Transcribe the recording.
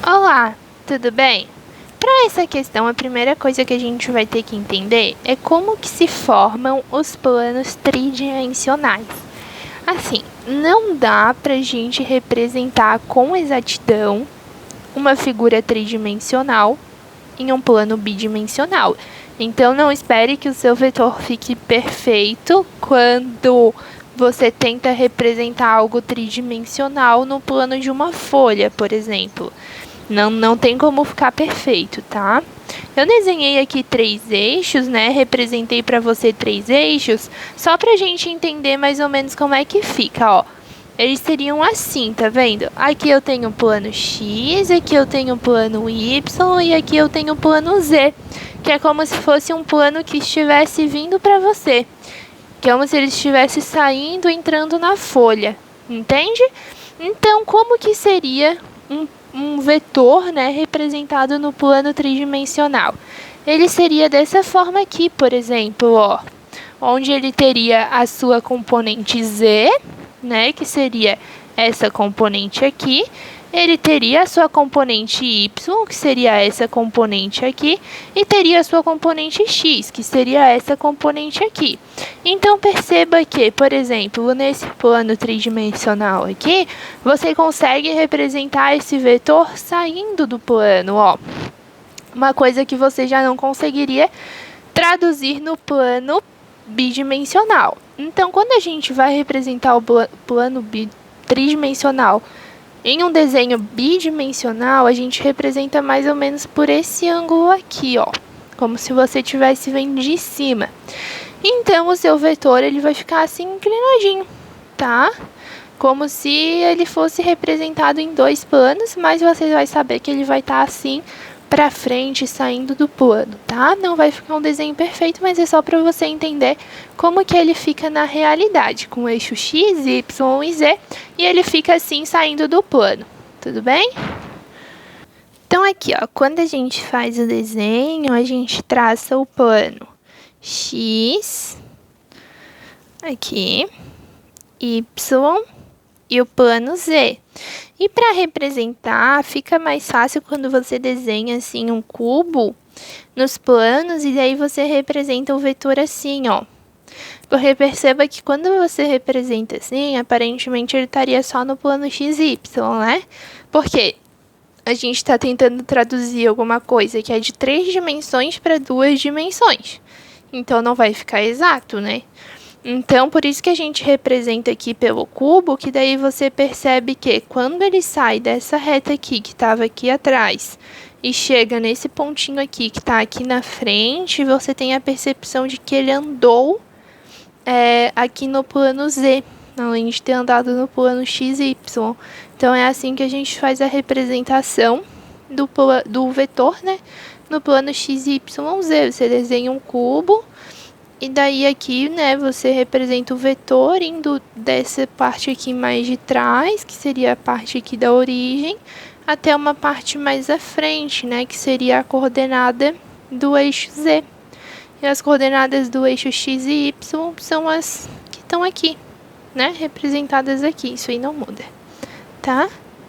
Olá, tudo bem? Para essa questão, a primeira coisa que a gente vai ter que entender é como que se formam os planos tridimensionais. Assim, não dá para a gente representar com exatidão uma figura tridimensional em um plano bidimensional. Então, não espere que o seu vetor fique perfeito quando você tenta representar algo tridimensional no plano de uma folha, por exemplo. Não tem como ficar perfeito, tá? Eu desenhei aqui 3 eixos, né? Representei para você 3 eixos, só pra gente entender mais ou menos como é que fica, ó. Eles seriam assim, tá vendo? Aqui eu tenho o plano X, aqui eu tenho o plano Y e aqui eu tenho o plano Z, que é como se fosse um plano que estivesse vindo para você, que é como se ele estivesse saindo, entrando na folha, entende? Então, como que seria um vetor, né, representado no plano tridimensional? Ele seria dessa forma aqui, por exemplo, ó, onde ele teria a sua componente Z, né, que seria essa componente aqui. Ele teria a sua componente Y, que seria essa componente aqui, e teria a sua componente X, que seria essa componente aqui. Então, perceba que, por exemplo, nesse plano tridimensional aqui, você consegue representar esse vetor saindo do plano, ó. Uma coisa que você já não conseguiria traduzir no plano bidimensional. Então, quando a gente vai representar o plano tridimensional em um desenho bidimensional, a gente representa mais ou menos por esse ângulo aqui, ó, como se você estivesse vendo de cima. Então, o seu vetor ele vai ficar assim inclinadinho, tá? Como se ele fosse representado em 2 planos, mas você vai saber que ele vai estar assim para frente, saindo do plano, tá? Não vai ficar um desenho perfeito, mas é só para você entender como que ele fica na realidade, com o eixo X, Y e Z, e ele fica assim, saindo do plano, tudo bem? Então, aqui, ó, quando a gente faz o desenho, a gente traça o plano X, aqui, Y e o plano Z. E para representar, fica mais fácil quando você desenha assim um cubo nos planos e daí você representa o vetor assim, ó. Porque perceba que quando você representa assim, aparentemente ele estaria só no plano XY, né? Porque a gente está tentando traduzir alguma coisa que é de 3 dimensões para 2 dimensões. Então, não vai ficar exato, né? Então, por isso que a gente representa aqui pelo cubo, que daí você percebe que quando ele sai dessa reta aqui, que estava aqui atrás, e chega nesse pontinho aqui, que está aqui na frente, você tem a percepção de que ele andou aqui no plano Z, além de ter andado no plano XY. Então, é assim que a gente faz a representação do vetor, né? No plano XYZ, você desenha um cubo, e daí aqui, né, você representa o vetor indo dessa parte aqui mais de trás, que seria a parte aqui da origem, até uma parte mais à frente, né, que seria a coordenada do eixo Z. E as coordenadas do eixo X e Y são as que estão aqui, né, representadas aqui, isso aí não muda, tá?